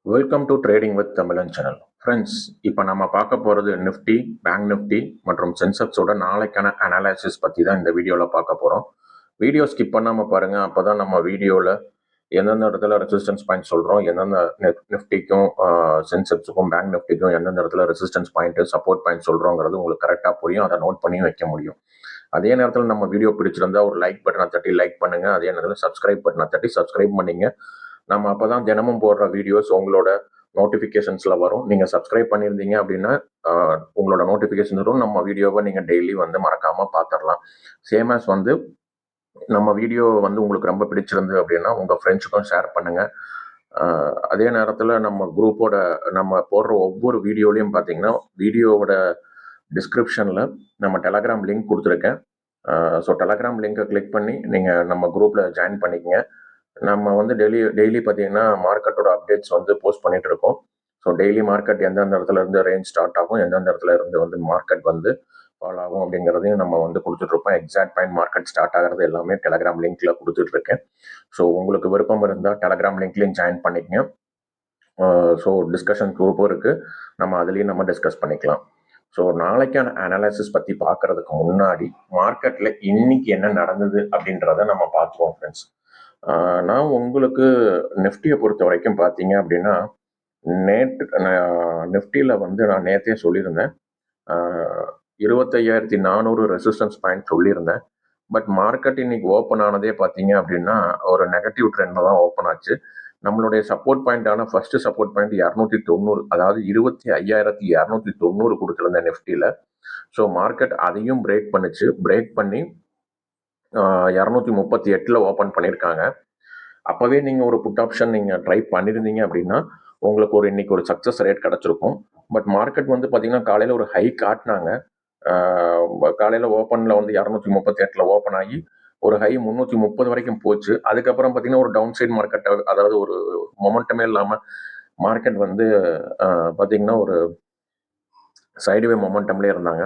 Welcome to trading with தமிழன் channel. Friends, இப்போ நம்ம பார்க்க போகிறது நிஃப்டி, பேங்க் நிஃப்டி மற்றும் சென்செக்ஸோட நாளைக்கான அனாலிசிஸ் பற்றி தான் இந்த வீடியோவில் பார்க்க போகிறோம். வீடியோ ஸ்கிப் பண்ணாமல் பாருங்கள். அப்போ தான் நம்ம வீடியோவில் எந்தெந்த இடத்துல ரெசிஸ்டன்ஸ் பாயிண்ட் சொல்கிறோம், எந்தெந்த நிஃப்டிக்கும் சென்செக்ஸுக்கும் பேங்க் நிஃப்டிக்கும் எந்தெந்த இடத்துல ரெசிஸ்டன்ஸ் பாயிண்ட்டு சப்போர்ட் பாயிண்ட் சொல்கிறோங்கிறது உங்களுக்கு கரெக்டாக புரியும். அதை நோட் பண்ணி வைக்க முடியும். அதே நேரத்தில் நம்ம வீடியோ பிடிச்சிருந்தா ஒரு லைக் பட்டனை தட்டி லைக் பண்ணுங்கள். அதே நேரத்தில் சப்ஸ்கிரைப் பட்டனை தட்டி சப்ஸ்கிரைப் பண்ணிங்க. நம்ம அப்போ தான் தினமும் போடுற வீடியோஸ் உங்களோட நோட்டிஃபிகேஷன்ஸில் வரும். நீங்கள் சப்ஸ்கிரைப் பண்ணியிருந்தீங்க அப்படின்னா உங்களோட நோட்டிஃபிகேஷன் வரும். நம்ம வீடியோவை நீங்கள் டெய்லி மறக்காமல் பார்த்துடலாம். சேம் ஆஸ் நம்ம வீடியோ உங்களுக்கு ரொம்ப பிடிச்சிருந்து அப்படின்னா உங்கள் ஃப்ரெண்ட்ஸுக்கும் ஷேர் பண்ணுங்கள். அதே நேரத்தில் நம்ம குரூப்போட நம்ம போடுற ஒவ்வொரு வீடியோலையும் பார்த்தீங்கன்னா வீடியோவோட டிஸ்கிரிப்ஷனில் நம்ம டெலகிராம் லிங்க் கொடுத்துருக்கேன். ஸோ டெலகிராம் லிங்கை கிளிக் பண்ணி நீங்கள் நம்ம குரூப்பில் ஜாயின் பண்ணிக்கங்க. நம்ம டெய்லி பார்த்தீங்கன்னா மார்க்கெட்டோட அப்டேட்ஸ் போஸ்ட் பண்ணிட்டு இருக்கோம். ஸோ டெய்லி மார்க்கெட் எந்தெந்த இடத்துல இருந்து ரேஞ்ச் ஸ்டார்ட் ஆகும், எந்தெந்த இடத்துல இருந்து மார்க்கெட் ஃபால் ஆகும் அப்படிங்கிறதையும் நம்ம கொடுத்துட்ருப்போம். எக்ஸாக்ட் பாயிண்ட் மார்க்கெட் ஸ்டார்ட் ஆகிறது எல்லாமே டெலகிராம் லிங்க்ல கொடுத்துட்ருக்கேன். ஸோ உங்களுக்கு விருப்பம் இருந்தால் டெலகிராம் லிங்க்லையும் ஜாயின் பண்ணிக்கங்க. ஸோ டிஸ்கஷன் குரூப்பும் இருக்குது, நம்ம அதுலேயும் நம்ம டிஸ்கஸ் பண்ணிக்கலாம். ஸோ நாளைக்கான அனாலிசிஸ் பற்றி பார்க்கறதுக்கு முன்னாடி மார்க்கெட்டில் இன்னைக்கு என்ன நடந்தது அப்படின்றத நம்ம பார்த்துருவோம் ஃப்ரெண்ட்ஸ். நான் உங்களுக்கு நிஃப்டியை பொறுத்த வரைக்கும் பார்த்தீங்க அப்படின்னா நிஃப்டியில் நான் நேற்றே சொல்லியிருந்தேன் 25,400 ரெசிஸ்டன்ஸ் பாயிண்ட் சொல்லியிருந்தேன். பட் மார்க்கெட் இன்னைக்கு ஓப்பன் ஆனதே பார்த்தீங்க அப்படின்னா ஒரு நெகட்டிவ் ட்ரெண்டில் தான் ஓப்பன் ஆச்சு. நம்மளுடைய சப்போர்ட் பாயிண்டான ஃபர்ஸ்ட் சப்போர்ட் பாயிண்ட் 290, அதாவது 25,290 கொடுத்துருந்தேன் நிஃப்டியில். ஸோ மார்க்கெட் அதையும் பிரேக் பண்ணுச்சு. பிரேக் பண்ணி 238 ஓப்பன் பண்ணியிருக்காங்க. அப்போவே நீங்கள் ஒரு புட் ஆப்ஷன் நீங்கள் ட்ரை பண்ணியிருந்தீங்க அப்படின்னா உங்களுக்கு இன்னைக்கு ஒரு சக்ஸஸ் ரேட் கிடச்சிருக்கும். பட் மார்க்கெட் பார்த்தீங்கன்னா காலையில் ஒரு ஹை காட்டினாங்க. காலையில் ஓப்பனில் 238 ஓப்பன் ஆகி ஒரு ஹை 330 வரைக்கும் போச்சு. அதுக்கப்புறம் பார்த்தீங்கன்னா ஒரு டவுன் சைட் மார்க்கெட், அதாவது ஒரு மொமெண்டமே இல்லாமல் மார்க்கெட் பார்த்தீங்கன்னா ஒரு சைடுவே மொமெண்டம்லேயே இருந்தாங்க.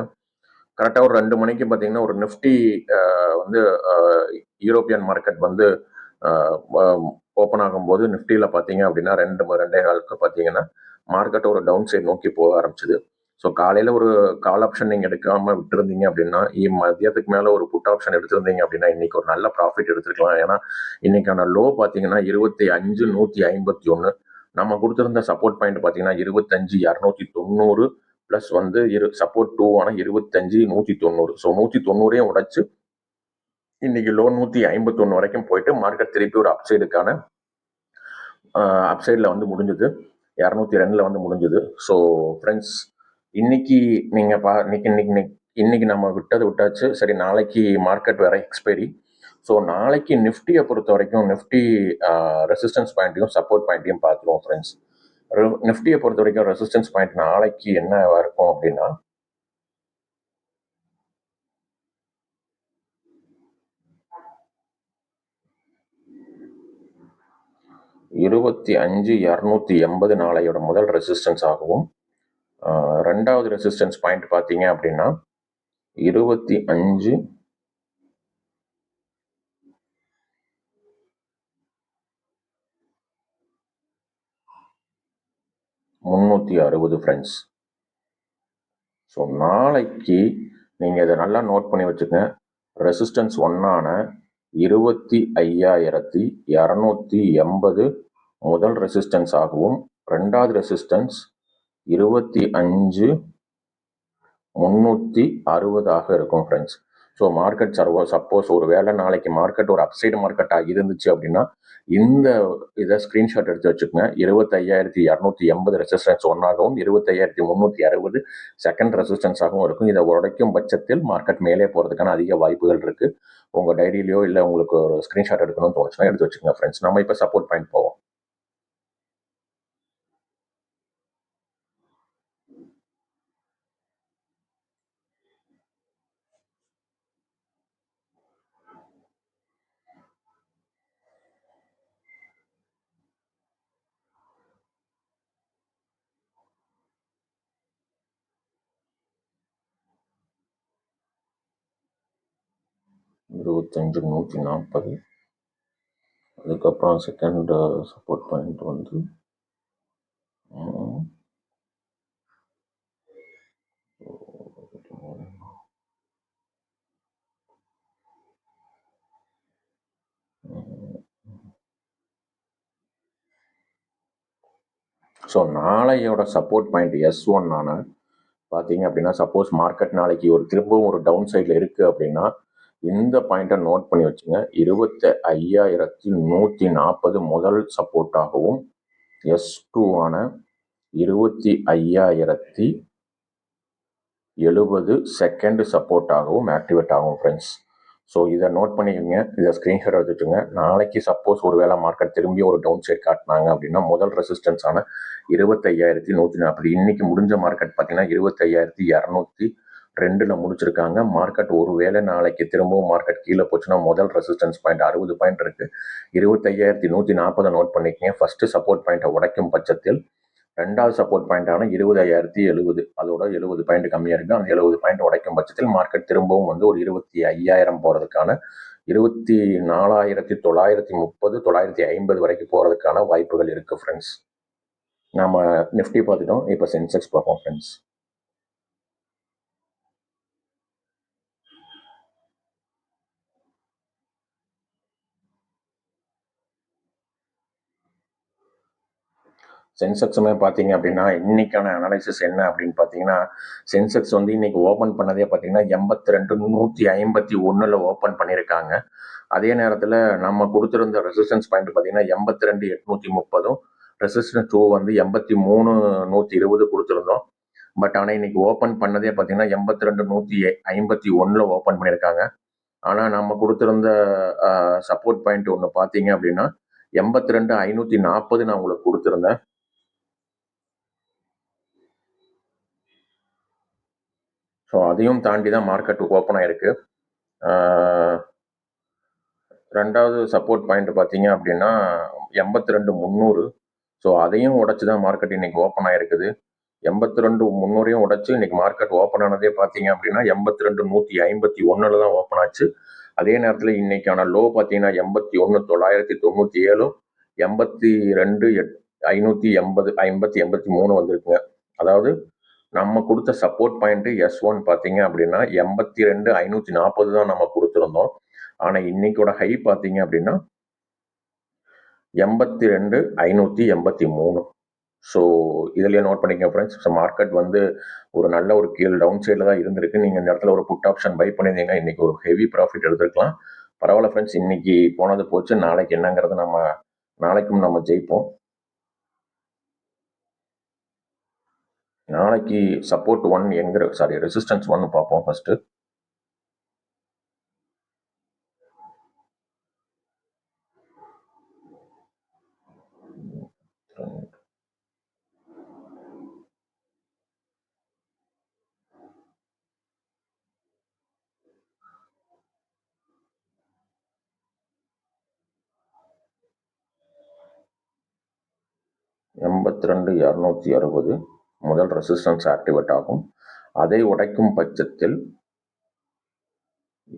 கரெக்டாக ஒரு 2 மணிக்கு பார்த்தீங்கன்னா ஒரு நிஃப்டி யூரோப்பியன் மார்க்கெட் ஓப்பன் ஆகும்போது நிஃப்டியில் பார்த்தீங்க அப்படின்னா 2-2.15 பார்த்தீங்கன்னா மார்க்கெட் ஒரு டவுன் சைட் நோக்கி போக ஆரம்பிச்சுது. ஸோ காலையில் ஒரு கால் ஆப்ஷன் நீங்கள் எடுக்காமல் விட்டுருந்தீங்க அப்படின்னா மதியத்துக்கு மேலே ஒரு புட் ஆப்ஷன் எடுத்திருந்தீங்க அப்படின்னா இன்னைக்கு ஒரு நல்ல ப்ராஃபிட் எடுத்துருக்கலாம். ஏன்னா இன்னைக்கான லோ பார்த்தீங்கன்னா 25,151. நம்ம கொடுத்துருந்த சப்போர்ட் பாயிண்ட் பார்த்தீங்கன்னா 25,290 ப்ளஸ் சப்போர்ட் 2 ஆனால் 25,190. ஸோ 190 உடைச்சு இன்னைக்கு லோ 151 வரைக்கும் போயிட்டு மார்க்கெட் திருப்பி ஒரு அப்சைடுக்கான அப்சைடில் முடிஞ்சுது. 202 முடிஞ்சுது. ஸோ ஃப்ரெண்ட்ஸ், இன்னைக்கு நீங்கள் இன்னைக்கு நம்ம விட்டாச்சு. சரி, நாளைக்கு மார்க்கெட் வேற எக்ஸ்பைரி. ஸோ நாளைக்கு நிஃப்டியை பொறுத்த வரைக்கும் நிஃப்டி ரெசிஸ்டன்ஸ் பாயிண்ட்டையும் சப்போர்ட் பாயிண்ட்டையும் பார்த்துருவோம் ஃப்ரெண்ட்ஸ். நிஃப்டியை பொறுத்த வரைக்கும் ரெசிஸ்டன்ஸ் பாயிண்ட் நாளைக்கு என்ன இருக்கும் அப்படின்னா 25,280 நாளையோட முதல் ரெசிஸ்டன்ஸ் ஆகவும், ரெண்டாவது ரெசிஸ்டன்ஸ் பாயிண்ட் பார்த்தீங்க அப்படின்னா 25,360 ஃப்ரெண்ட்ஸ். ஸோ நாளைக்கு நீங்கள் இதை நல்லா நோட் பண்ணி வச்சுக்கங்க. ரெசிஸ்டன்ஸ் ஒன்னான 25,280 முதல் ரெசிஸ்டன்ஸ் ஆகவும், ரெண்டாவது ரெசிஸ்டன்ஸ் 25,360 இருக்கும் ஃப்ரெண்ட்ஸ். ஸோ மார்க்கெட் சப்போஸ் ஒரு வேளை நாளைக்கு மார்க்கெட் ஒரு அப்சைடு மார்க்கெட்டாக இருந்துச்சு அப்படின்னா இந்த இதை ஸ்க்ரீன்ஷாட் எடுத்து வச்சுக்கோங்க. 25,280 ரெசிஸ்டன்ஸ் ஒன்னாகவும் 25,360 செகண்ட் ரெசிஸ்டன்ஸ் ஆகவும் இருக்கும். இதை உடைக்கும் பட்சத்தில் மார்க்கெட் மேலே போகிறதுக்கான அதிக வாய்ப்புகள் இருக்குது. உங்கள் டைரியிலையோ இல்லை உங்களுக்கு ஒரு ஸ்க்ரீன்ஷாட் எடுக்கணும்னு தோணுச்சுன்னா எடுத்து வச்சுக்கோங்க ஃப்ரெண்ட்ஸ். நம்ம இப்போ சப்போர்ட் பாயிண்ட் போவோம். இருபத்தஞ்சு 140. அதுக்கப்புறம் செகண்ட் சப்போர்ட் பாயிண்ட் ஸோ நாளையோட சப்போர்ட் பாயிண்ட் S1 பார்த்தீங்க அப்படின்னா, சப்போஸ் மார்க்கெட் நாளைக்கு திரும்பவும் ஒரு டவுன் சைடில் இருக்குது அப்படின்னா, இந்த பாயிண்ட்டை நோட் பண்ணி வச்சுங்க. 25,140 முதல் சப்போர்ட்டாகவும், S2 25,070 செகண்ட் சப்போர்ட்டாகவும் ஆக்டிவேட் ஆகும் ஃப்ரெண்ட்ஸ். ஸோ இதை நோட் பண்ணிக்கோங்க, இதை ஸ்க்ரீன்ஷாட் எடுத்துட்டுங்க. நாளைக்கு சப்போஸ் ஒரு வேளை மார்க்கெட் திரும்பி ஒரு டவுன் சைட் காட்டினாங்க அப்படின்னா, முதல் ரெசிஸ்டன்ஸான 25,140, இன்னைக்கு முடிஞ்ச மார்க்கெட் பார்த்தீங்கன்னா 25,202 முடிச்சிருக்காங்க. மார்க்கெட் ஒரு வேளை நாளைக்கு திரும்பவும் மார்க்கெட் கீழே போச்சுன்னா, முதல் ரெசிஸ்டன்ஸ் பாயிண்ட் 60 பாயிண்ட் இருக்கு. 25,140 நோட் பண்ணிக்கங்க. ஃபர்ஸ்ட் சப்போர்ட் பாயிண்ட்டை உடைக்கும் பட்சத்தில் ரெண்டாவது சப்போர்ட் பாயிண்டான 20,070, அதோட 70 பாயிண்ட் கம்மியாக இருக்குது. அந்த 70 பாயிண்ட் உடைக்கும் பட்சத்தில் மார்க்கெட் திரும்பவும் ஒரு 25,000 போகிறதுக்கான 24,930 950 வரைக்கும் போகிறதுக்கான வாய்ப்புகள் இருக்குது ஃப்ரெண்ட்ஸ். நம்ம நிஃப்டி பார்த்துட்டோம், இப்போ சென்செக்ஸ் பார்ப்போம் ஃப்ரெண்ட்ஸ். சென்செக்ஸுமே பார்த்தீங்க அப்படின்னா, இன்னைக்கான அனாலிசிஸ் என்ன அப்படின்னு பார்த்தீங்கன்னா, சென்செக்ஸ் இன்னைக்கு ஓப்பன் பண்ணதே பார்த்தீங்கன்னா 82,151 ஓப்பன் பண்ணியிருக்காங்க. அதே நேரத்தில் நம்ம கொடுத்துருந்த ரெசிஸ்டன்ஸ் பாயிண்ட் பார்த்தீங்கன்னா 82,830, ரெசிஸ்டன்ஸ் 2 83,120 கொடுத்துருந்தோம். பட் ஆனால் இன்னைக்கு ஓப்பன் பண்ணதே பார்த்தீங்கன்னா 82,151 ஓப்பன் பண்ணியிருக்காங்க. ஆனால் நம்ம கொடுத்துருந்த சப்போர்ட் பாயிண்ட் ஒன்று பார்த்தீங்க அப்படின்னா 82,540 நான் உங்களுக்கு கொடுத்துருந்தேன். ஸோ அதையும் தாண்டி தான் மார்க்கெட் ஓப்பன் ஆயிருக்கு. ரெண்டாவது சப்போர்ட் பாயிண்ட் பார்த்தீங்க அப்படின்னா 82,300. ஸோ அதையும் உடைச்சு தான் மார்க்கெட் இன்னைக்கு ஓப்பன் ஆயிருக்குது. 82,300 உடைச்சு இன்னைக்கு மார்க்கெட் ஓப்பன் ஆனதே பார்த்தீங்க அப்படின்னா 82,151 தான் ஓப்பன் ஆச்சு. அதே நேரத்தில் இன்னைக்கான லோ பார்த்தீங்கன்னா 81,997, 82,580 83 வந்திருக்குங்க. அதாவது நம்ம கொடுத்த சப்போர்ட் பாயிண்ட் S1 பார்த்தீங்க அப்படின்னா 82,540 தான் நம்ம கொடுத்துருந்தோம். ஆனால் இன்னைக்கோட ஹை பார்த்தீங்க அப்படின்னா 82,583. ஸோ இதுலயே நோட் பண்ணிக்கங்க ஃப்ரெண்ட்ஸ். ஸோ மார்க்கெட் ஒரு நல்ல ஒரு கீழ் டவுன் சைடில் தான் இருந்திருக்கு. நீங்கள் இந்த இடத்துல ஒரு புட் ஆப்ஷன் பை பண்ணியிருந்தீங்க, இன்னைக்கு ஒரு ஹெவி ப்ராஃபிட் எடுத்துருக்கலாம். பரவாயில்ல ஃப்ரெண்ட்ஸ், இன்னைக்கு போனது போச்சு. நாளைக்கு என்னங்கிறத நாளைக்கும் நம்ம ஜெயிப்போம். நாளைக்கு சப்போர்ட் 1 ரெசிஸ்டன்ஸ் 1 பார்ப்போம் ஃபர்ஸ்ட். $82,260 முதல் ரெசிஸ்டன்ஸ் ஆக்டிவேட் ஆகும். அதை உடைக்கும் பட்சத்தில்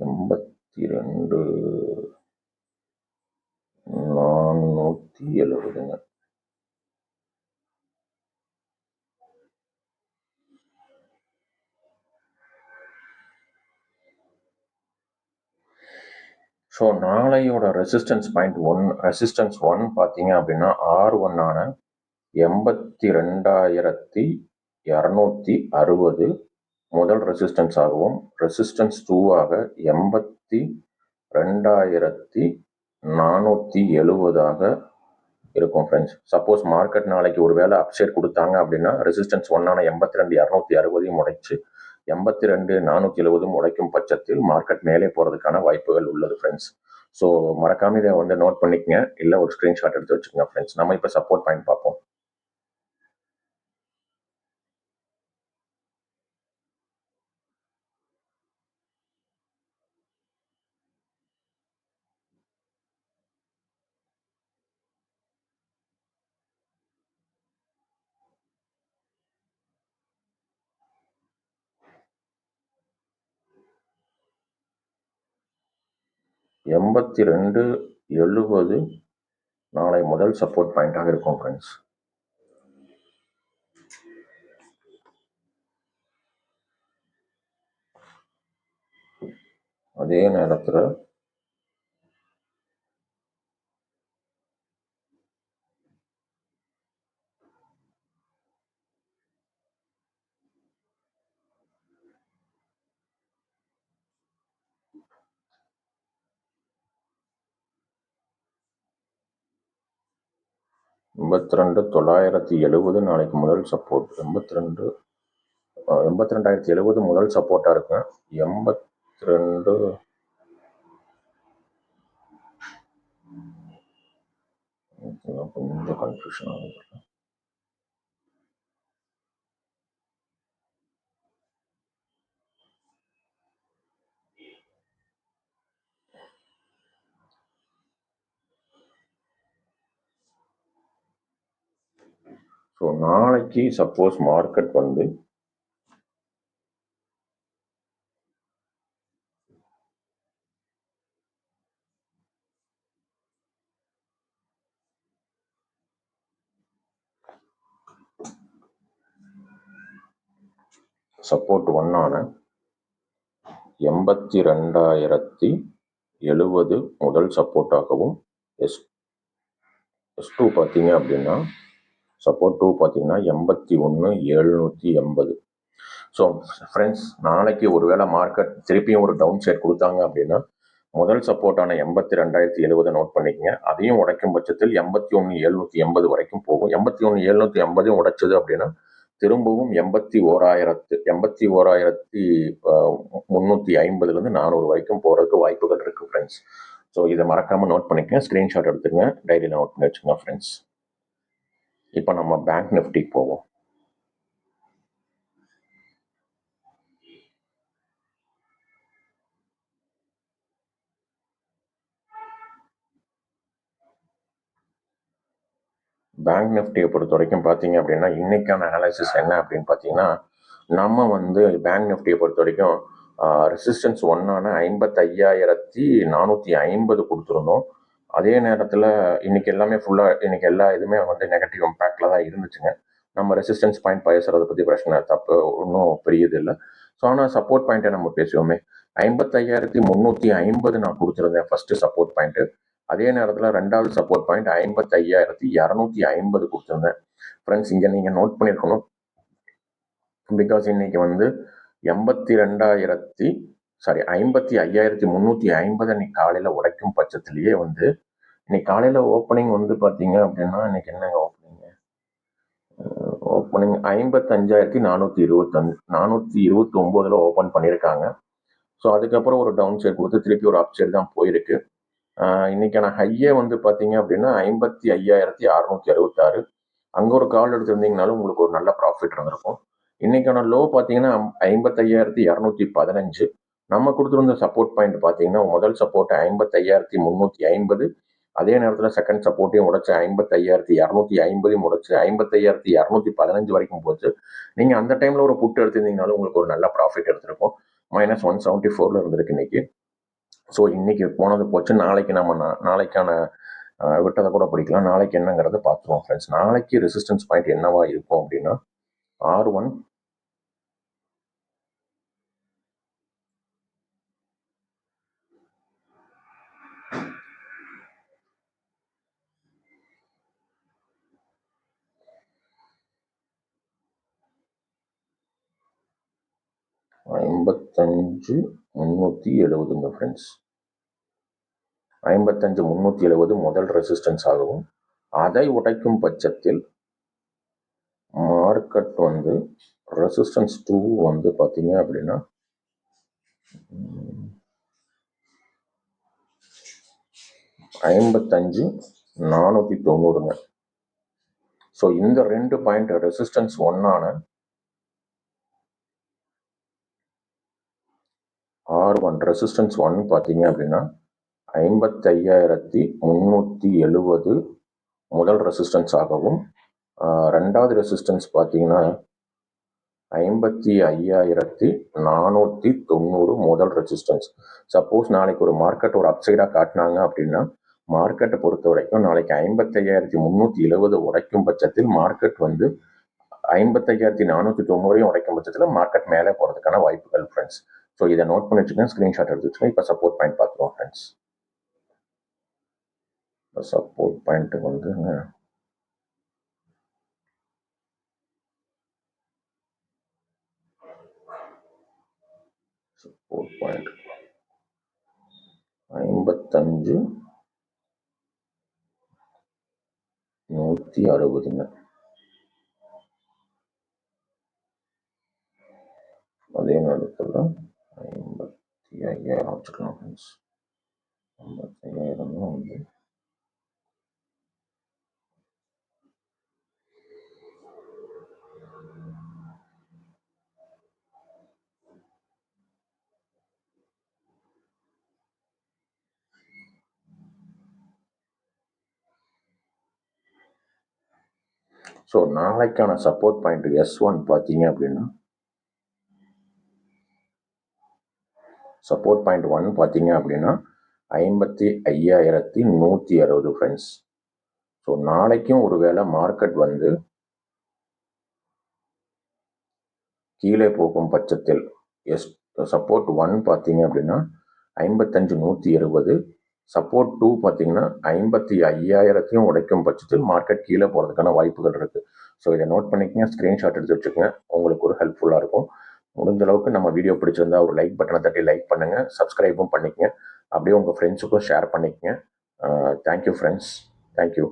82,470. ஸோ நாளையோட ரெசிஸ்டன்ஸ் பாயிண்ட் ரெசிஸ்டன்ஸ் 1 பார்த்தீங்க அப்படின்னா R1 82,260 முதல் ரெசிஸ்டன்ஸ் ஆகவும், ரெசிஸ்டன்ஸ் 2 82,470 இருக்கும் ஃப்ரெண்ட்ஸ். சப்போஸ் மார்க்கெட் நாளைக்கு ஒரு வேளை அப்சைட் கொடுத்தாங்க அப்படின்னா ரெசிஸ்டன்ஸ் 1 82,260 உடைச்சு 82,470 உடைக்கும் பட்சத்தில் மார்க்கெட் மேலே போறதுக்கான வாய்ப்புகள் உள்ளது ஃப்ரெண்ட்ஸ். ஸோ மறக்காம இதை நோட் பண்ணிக்கங்க, இல்லை ஒரு ஸ்கிரீன்ஷாட் எடுத்து வச்சுக்கோங்க ஃப்ரெண்ட்ஸ். நம்ம இப்போ சப்போர்ட் பாயிண்ட் பார்ப்போம். $82,70 நாளை முதல் சப்போர்ட் பாயிண்டாக இருக்கும் ஃப்ரெண்ட்ஸ். அதே நேரத்தில் 82,970 நாளைக்கு முதல் சப்போர்ட். 82,070 முதல் சப்போர்ட்டாக இருக்கு. 82 கொஞ்சம் கன்ஃபியூஷன் ஆகுது. ஸோ நாளைக்கு சப்போஸ் மார்க்கெட் வந்து சப்போர்ட் ஒன்னான 82,070 முதல் சப்போர்ட்டாகவும் S2 பார்த்தீங்க அப்படின்னா சப்போர்ட் 2 பார்த்தீங்கன்னா 81,780. ஸோ ஃப்ரெண்ட்ஸ், நாளைக்கு ஒருவேளை மார்க்கெட் திருப்பியும் ஒரு டவுன் சைட் கொடுத்தாங்க அப்படின்னா முதல் சப்போர்ட்டான 82,070 நோட் பண்ணிக்கங்க. அதையும் உடைக்கும் பட்சத்தில் 81,780 வரைக்கும் போகும். 81,780 உடைச்சது அப்படின்னா திரும்பவும் 81,350 400 வரைக்கும் போகிறதுக்கு வாய்ப்புகள் இருக்குது ஃப்ரெண்ட்ஸ். ஸோ இதை மறக்காமல் நோட் பண்ணிக்கங்க, ஸ்க்ரீன்ஷாட் எடுத்துங்க, டைரியில் நோட் பண்ணி வச்சுங்க ஃப்ரெண்ட்ஸ். இப்போ நம்ம பேங்க் நிஃப்டிக்கு போவோம். பேங்க் நிஃப்டியை பொறுத்த வரைக்கும் பார்த்தீங்க அப்படின்னா இன்னைக்கான அனாலிசிஸ் என்ன அப்படின்னு பார்த்தீங்கன்னா, நம்ம வந்து பேங்க் நிஃப்டியை பொறுத்த வரைக்கும் ரெசிஸ்டன்ஸ் ஒன்னான 55,450 கொடுத்துருந்தோம். அதே நேரத்தில் இன்னைக்கு எல்லாமே இன்னைக்கு எல்லா இதுவுமே வந்து நெகட்டிவ் இம்பேக்டில் தான் இருந்துச்சுங்க. நம்ம ரெசிஸ்டன்ஸ் பாயிண்ட் பேசுறதை பற்றி பிரச்சனை தப்பு ஒன்றும் பெரியது இல்லை. ஸோ ஆனால் சப்போர்ட் பாயிண்ட்டை நம்ம பேசுவோமே. 55,350 நான் கொடுத்துருந்தேன் ஃபர்ஸ்ட் சப்போர்ட் பாயிண்ட்டு. அதே நேரத்தில் ரெண்டாவது சப்போர்ட் பாயிண்ட் 55,250 கொடுத்துருந்தேன். ஃப்ரெண்ட்ஸ், இங்கே நீங்கள் நோட் பண்ணியிருக்கணும், பிகாஸ் இன்னைக்கு வந்து 55,350 இன்னைக்கு காலையில் உடைக்கும் பட்சத்திலேயே வந்து இன்னைக்கு காலையில் ஓப்பனிங் வந்து பார்த்தீங்க அப்படின்னா இன்னைக்கு என்னங்க ஓப்பனிங் 55,429 ஓப்பன் பண்ணியிருக்காங்க. ஸோ அதுக்கப்புறம் ஒரு டவுன் சைட் கொடுத்து திருப்பி ஒரு அப் சைடு தான் போயிருக்கு. இன்னைக்கான ஹையே வந்து பார்த்தீங்க அப்படின்னா 55,666. அங்கே ஒரு கால் எடுத்திருந்தீங்கனாலும் உங்களுக்கு ஒரு நல்ல ப்ராஃபிட் இருந்திருக்கும். இன்னைக்கான லோ பார்த்தீங்கன்னா 55,215. நம்ம கொடுத்துருந்த சப்போர்ட் பாயிண்ட் பார்த்தீங்கன்னா முதல் சப்போர்ட் 55,350. அதே நேரத்தில் செகண்ட் சப்போர்ட்டையும் உடைச்சு 55,250 உடைச்சு 55,215 வரைக்கும் போச்சு. நீங்கள் அந்த டைமில் ஒரு புட்டு எடுத்திருந்தீங்கனாலும் உங்களுக்கு ஒரு நல்ல ப்ராஃபிட் எடுத்திருக்கும். -174 இருந்திருக்கு இன்னைக்கு. ஸோ இன்னைக்கு போனது போச்சு. நாளைக்கு நம்ம நாளைக்கான விட்டதை கூட பிடிக்கலாம். நாளைக்கு என்னங்கிறத பார்த்துருவோம் ஃப்ரெண்ட்ஸ். நாளைக்கு ரெசிஸ்டன்ஸ் பாயிண்ட் என்னவா இருக்கும் அப்படின்னா R1 55,370 ஃப்ரெண்ட்ஸ். 55,370 முதல் ரெசிஸ்டன்ஸ் ஆகவும், அதை உடைக்கும் பட்சத்தில் மார்க்கெட் வந்து ரெசிஸ்டன்ஸ் 2 வந்து பார்த்தீங்க அப்படின்னா 55,490. ஸோ இந்த ரெண்டு பாயிண்ட் ரெசிஸ்டன்ஸ் ஒன்னான R1 ரெசிஸ்டன்ஸ் 1 பார்த்தீங்க அப்படின்னா 55,370 முதல் ரெசிஸ்டன்ஸ் ஆகவும், ரெண்டாவது ரெசிஸ்டன்ஸ் பார்த்தீங்கன்னா 55,490 முதல் ரெசிஸ்டன்ஸ். சப்போஸ் நாளைக்கு ஒரு மார்க்கெட் ஒரு அப்சைடாக காட்டினாங்க அப்படின்னா மார்க்கெட்டை பொறுத்த வரைக்கும் நாளைக்கு 55,370 உடைக்கும் பட்சத்தில் மார்க்கெட் வந்து 55,490 உடைக்கும் பட்சத்தில் மார்க்கெட் மேலே போகிறதுக்கான வாய்ப்புகள் ஃப்ரெண்ட்ஸ். ஸோ இதை நோட் பண்ணி வச்சுக்கோங்க, ஸ்க்ரீன்ஷாட் எடுத்து வச்சுக்கோங்க. இப்போ சப்போர்ட் பாயிண்ட் பார்த்துருவோம் ஃப்ரெண்ட்ஸ். சப்போர்ட் பாயிண்ட்டு வந்து சப்போர்ட் பாயிண்ட் 55,490 160ங்க. அதே நேரத்தில் 55,000 வச்சுக்கலாம் ஃப்ரெண்ட்ஸ். 55,000 வந்து ஸோ நாளைக்கான சப்போர்ட் பாயிண்ட் S1 பார்த்தீங்க அப்படின்னா சப்போர்ட் பாயிண்ட் 1 பார்த்தீங்க அப்படின்னா 55,160 ஃப்ரெண்ட்ஸ். ஸோ நாளைக்கும் ஒருவேளை மார்க்கெட் வந்து கீழே போகும் பட்சத்தில் சப்போர்ட் 1 பார்த்தீங்க அப்படின்னா 55,120, சப்போர்ட் 2 பார்த்தீங்கன்னா 55,000 உடைக்கும் பட்சத்தில் மார்க்கெட் கீழே போகிறதுக்கான வாய்ப்புகள் இருக்குது. ஸோ இதை நோட் பண்ணிக்கங்க, ஸ்க்ரீன்ஷாட் எடுத்து வச்சுக்கோங்க, உங்களுக்கு ஒரு ஹெல்ப்ஃபுல்லாக இருக்கும். முடிஞ்ச அளவுக்கு நம்ம வீடியோ பிடிச்சிருந்தா ஒரு லைக் பட்டனை தட்டி லைக் பண்ணுங்கள், சப்ஸ்கிரைபும் பண்ணிக்கங்க, அப்படியே உங்கள் ஃப்ரெண்ட்ஸுக்கும் ஷேர் பண்ணிக்கங்க. Thank you friends, thank you.